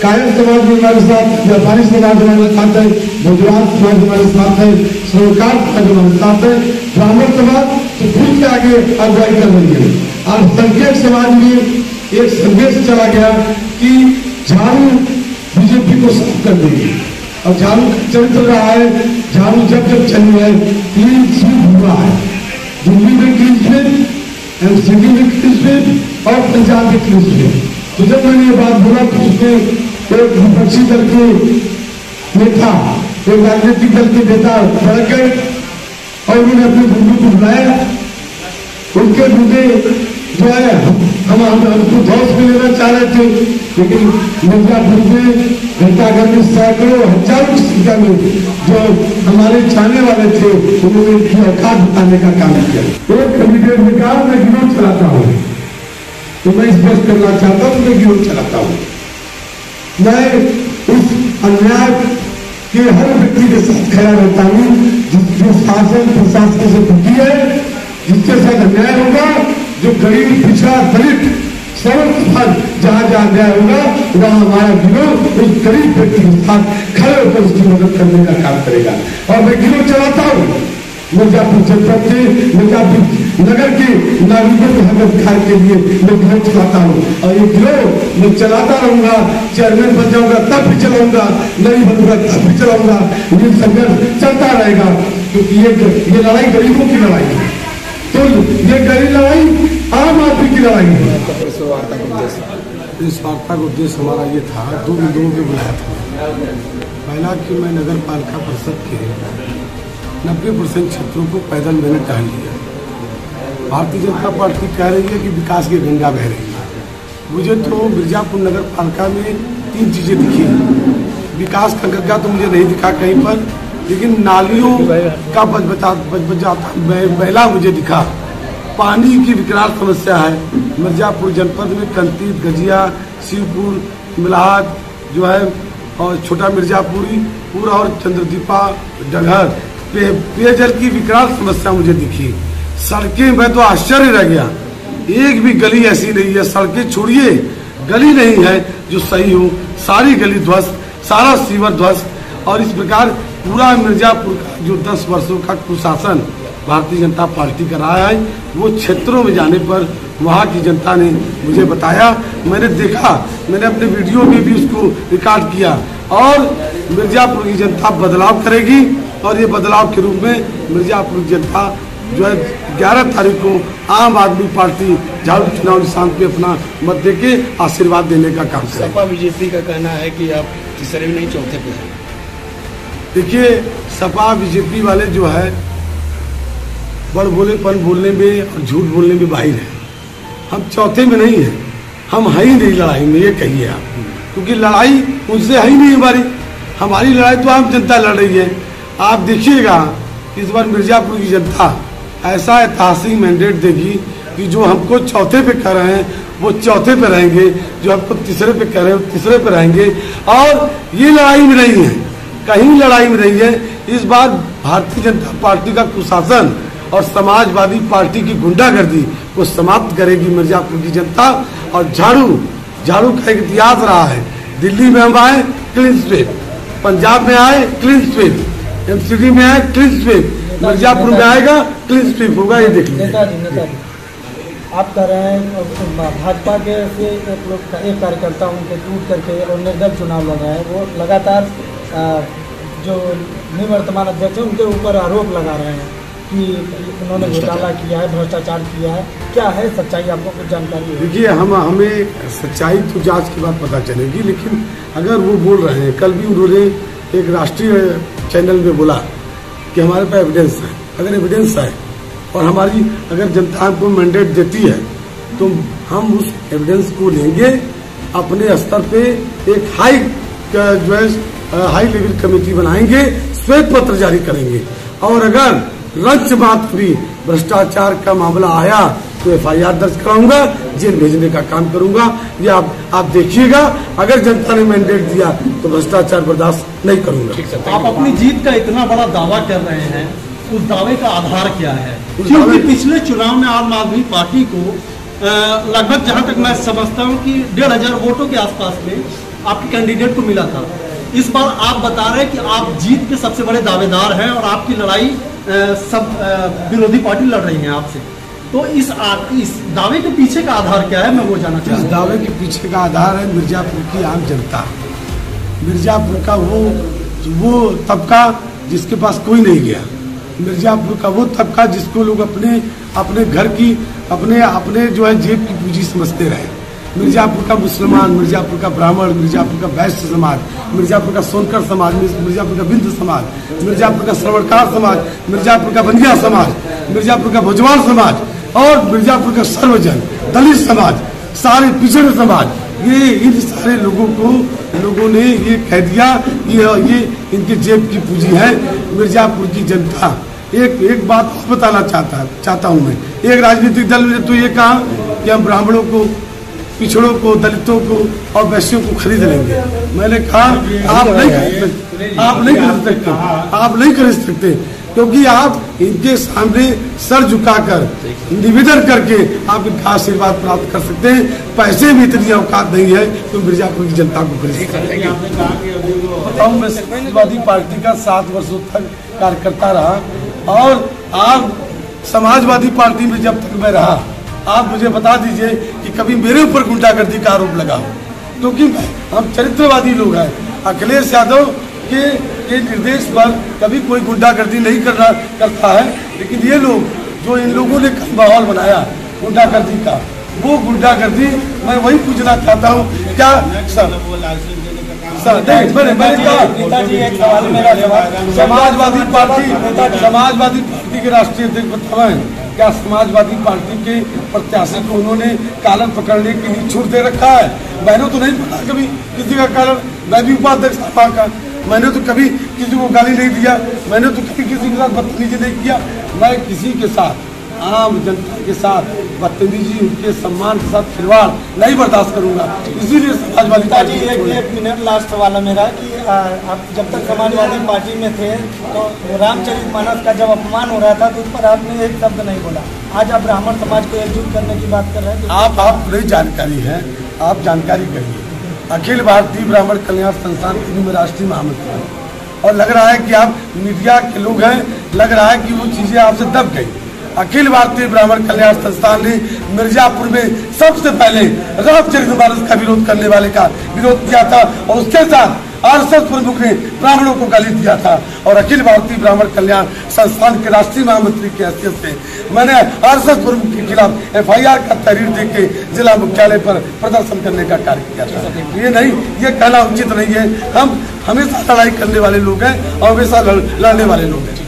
कायर समाज भी हमारे साथ, व्यापारी समाज हमारे साथ है, बुजुर्ग समाज हमारे साथ है, सरोकार समाज हमारे साथ है, ब्राह्मण समाज तो खुद के आगे अगुवाई कर रही है। और संकेत समाज में एक संदेश चला गया कि झाड़ू बीजेपी को साफ कर देगी और झाड़ू चरित्र रहा है, झाड़ू जब जब चली है क्लीन स्वीप हुआ है, दिल्ली में क्लीन स्वीप, एमसीडी में क्लीन स्वीप और पंजाब में क्लीन स्वीप। तो जब मैंने ये बात बोला तो उसमें एक विपक्षी दल के नेता, एक राजनीतिक दल के नेता भड़क गए और उन्होंने अपने बंधु को बुलाया। उनके मुद्दे जो है हम हमको धौस में लेना चाह रहे थे, लेकिन मिर्जापुर में घंटाघर में सैकड़ों हजारों की संख्या में जो हमारे चाहने वाले थे उन्होंने इनकी औकात बताने का काम किया। एक कैंडिडेट ने कहा मैं गिरोह चलाता हूँ, तो मैं स्पष्ट करना चाहता हूँ मैं गिरोह चलाता हूँ। मैं उस अन्याय के हर व्यक्ति के साथ खड़ा रहता हूँ जो शासन प्रशासन से दुखी है, जिसके साथ अन्याय होगा, जो गरीब पिछड़ा दलित सरल जहाँ जहाँ अन्याय होगा वहाँ हमारा गिरोह उस गरीब व्यक्ति के साथ खड़े होकर उसकी मदद करने का काम करेगा। और मैं गिरोह चलाता हूँ मिर्जापुर जनपद के, मिर्जापुर नगर के नागरिकों के हक अधिकार के लिए मैं गिरोह चलाता हूँ और ये गिरोह मैं चलाता रहूंगा। चेयरमैन बन जाऊंगा तब भी चलाऊंगा, नहीं बनूंगा तब भी चलाऊंगा। ये संघर्ष चलता रहेगा क्योंकि ये लड़ाई गरीबों की लड़ाई है, तो ये गरीब लड़ाई आम आदमी की लड़ाई है। इस वार्ता का उद्देश्य हमारा ये था, दो बिंदुओं पे बुलाया था। पहला कि मैं नगर पालिका परिषद के 90% क्षेत्रों को पैदल मैंने टहल लिया। भारतीय जनता पार्टी कह रही है कि विकास की गंगा बह रही है। मुझे तो मिर्जापुर नगर पालिका में 3 चीजें दिखी। विकास का गंगा तो मुझे नहीं दिखा कहीं पर, लेकिन नालियों का बचबचाता बहला मुझे दिखा। पानी की विकराल समस्या है मिर्जापुर जनपद में, कंतीत, गजिया, शिवपुर, मिलाद जो है और छोटा मिर्जापुरी पूरा और चंद्रदीपा डगर पेयजल की विकराल समस्या मुझे दिखी। सड़कें, मैं तो आश्चर्य रह गया, एक भी गली ऐसी नहीं है, सड़कें छोड़िए गली नहीं है जो सही हो, सारी गली ध्वस्त, सारा सीवर ध्वस्त। और इस प्रकार पूरा मिर्जापुर का जो 10 वर्षों का कुशासन भारतीय जनता पार्टी का रहा है, वो क्षेत्रों में जाने पर वहाँ की जनता ने मुझे बताया, मैंने देखा, मैंने अपने वीडियो में भी उसको रिकॉर्ड किया। और मिर्जापुर की जनता बदलाव करेगी और ये बदलाव के रूप में मिर्जापुर की जनता जो है 11 तारीख को आम आदमी पार्टी झाड़ू चुनाव निशान पे अपना मत देके आशीर्वाद देने का काम करेगी। सपा बीजेपी का कहना है कि आप तीसरे में नहीं चौथे पे हैं। देखिए, सपा बीजेपी वाले जो है बड़ भोलेपन बोलने में और झूठ बोलने में बाहिर है। हम चौथे में नहीं है, हम है ही नहीं लड़ाई में, ये कहिए आप, क्योंकि लड़ाई उनसे है ही नहीं हमारी लड़ाई तो आम जनता लड़ रही है। आप देखिएगा इस बार मिर्जापुर की जनता ऐसा ऐतिहासिक मैंडेट देगी कि जो हमको चौथे पे कह रहे हैं वो चौथे पे रहेंगे, जो हमको तीसरे पे कह रहे हैं वो तीसरे पे रहेंगे। और ये लड़ाई में नहीं है, कहीं लड़ाई में नहीं है। इस बार भारतीय जनता पार्टी का कुशासन और समाजवादी पार्टी की गुंडागर्दी को समाप्त करेगी मिर्जापुर की जनता। और झाड़ू का एक इतिहास रहा है, दिल्ली में हम आए क्लीन स्वीप, पंजाब में आए क्लीन स्वीप, एमसीडी में आए क्लीन स्वीप, मिर्जापुर में आएगा क्लीन स्वीप होगा, ये देख लीजिए। नेताजी आप कह रहे हैं भाजपा के से एक कार्यकर्ता उनके टूट करके और निर्दल चुनाव लड़ रहे हैं, वो लगातार जो निवर्तमान अध्यक्ष है उनके ऊपर आरोप लगा रहे हैं कि उन्होंने घोटाला किया है, भ्रष्टाचार किया है। क्या है सच्चाई, आपको कुछ जानकारी है? देखिए, हमें सच्चाई तो जांच के बाद पता चलेगी, लेकिन अगर वो बोल रहे हैं, कल भी उन्होंने एक राष्ट्रीय चैनल में बोला कि हमारे पास एविडेंस है। अगर एविडेंस है और हमारी अगर जनता हमको मैंडेट देती है तो हम उस एविडेंस को लेंगे, अपने स्तर पे एक हाई लेवल कमेटी बनाएंगे, श्वेत पत्र जारी करेंगे। और अगर रंच मात्र भी भ्रष्टाचार का मामला आया तो FIR दर्ज कराऊंगा, जेल भेजने का काम करूंगा। ये आप देखिएगा, अगर जनता ने मैंडेट दिया तो भ्रष्टाचार बर्दाश्त नहीं करूंगा। आप अपनी जीत का इतना बड़ा दावा कर रहे हैं, उस दावे का आधार क्या है? क्योंकि पिछले चुनाव में आम आदमी पार्टी को लगभग, जहां तक मैं समझता हूं कि 1500 वोटों के आसपास में आपके कैंडिडेट को मिला था। इस बार आप बता रहे हैं कि आप जीत के सबसे बड़े दावेदार हैं और आपकी लड़ाई सब विरोधी पार्टी लड़ रही है आपसे। तो इस दावे के पीछे का आधार क्या है, मैं वो जानना चाहता हूँ। इस दावे के पीछे का आधार है मिर्जापुर की आम जनता, मिर्जापुर का वो तबका जिसके पास कोई नहीं गया, मिर्जापुर का वो तबका जिसको लोग अपने घर की अपने जो है जेब की पूंजी समझते रहे। मिर्जापुर का मुसलमान, मिर्जापुर का ब्राह्मण, मिर्जापुर का वैश्य समाज, मिर्जापुर का सोनकर समाज, मिर्जापुर का बिंद समाज, मिर्जापुर का श्रवणकार समाज, मिर्जापुर का बंदिया समाज, मिर्जापुर का भोजवाल समाज और मिर्जापुर का सर्वजन दलित समाज, सारे पिछड़े समाज, ये इन सारे लोगों ने ये कह दिया ये इनके जेब की पूंजी है। मिर्जापुर की जनता एक बात बताना चाहता हूँ मैं, एक राजनीतिक दल ने तो ये कहा कि हम ब्राह्मणों को, पिछड़ों को, दलितों को और वैश्यों को खरीद लेंगे। मैंने कहा आप नहीं खरीद सकते क्योंकि आप इनके सामने सर झुकाकर निवेदन करके आप इनका आशीर्वाद प्राप्त कर सकते हैं। पैसे में इतनी औकात नहीं है तो मिर्जापुर की जनता को खरीद सकते हैं। मैं समाजवादी पार्टी का 7 वर्षों तक कार्यकर्ता रहा और आप समाजवादी पार्टी में जब तक मैं रहा, आप मुझे बता दीजिए कि कभी मेरे ऊपर गुंडागर्दी का आरोप लगा हो, क्योंकि हम चरित्रवादी लोग हैं। अखिलेश यादव के निर्देश पर कभी कोई गुंडागर्दी नहीं करता है, लेकिन ये लोग जो इन लोगों ने माहौल बनाया गुंडागर्दी का, वो गुंडागर्दी मैं वही पूछना चाहता हूँ क्या समाजवादी पार्टी के राष्ट्रीय अध्यक्ष बताएं, क्या समाजवादी पार्टी के प्रत्याशी को उन्होंने कालन पकड़ने के लिए छूट दे रखा है? मैंने तो नहीं पता कभी किसी का कालन, मैं भी उपाध्यक्ष सभा का, मैंने तो कभी किसी को गाली नहीं दिया, मैंने तो कभी किसी के साथ बदतमीजी नहीं किया। मैं किसी के साथ, आम जनता के साथ बदतमीजी, उनके सम्मान के साथ खिलवाड़ नहीं बर्दाश्त करूंगा। इसीलिए समाजवादी पार्टी। एक मिनट लास्ट सवाल है मेरा कि आप जब तक समाजवादी पार्टी में थे तो रामचरितमानस का जब अपमान हो रहा था तो उस पर आपने एक शब्द नहीं बोला। आज आप ब्राह्मण समाज को एकजुट करने की बात कर रहे हैं। आप नहीं जानकारी है, आप जानकारी करिए। अखिल भारतीय ब्राह्मण कल्याण संस्थान में राष्ट्रीय महामंत्री हैं और लग रहा है कि आप मीडिया के लोग हैं, लग रहा है कि वो चीजें आपसे दब गई। अखिल भारतीय ब्राह्मण कल्याण संस्थान ने मिर्जापुर में सबसे पहले रामचरितमानस का विरोध करने वाले का विरोध किया था और उसके साथ आरएसएस प्रमुख ने ब्राह्मणों को गाली दिया था। और अखिल भारतीय ब्राह्मण कल्याण संस्थान के राष्ट्रीय महामंत्री की हैसियत से मैंने आरएसएस प्रमुख के खिलाफ FIR का तहरीर देके जिला मुख्यालय पर प्रदर्शन करने का कार्य किया था। ये कहना उचित नहीं है। हम हमेशा लड़ाई करने वाले लोग हैं और हमेशा लड़ने वाले लोग हैं।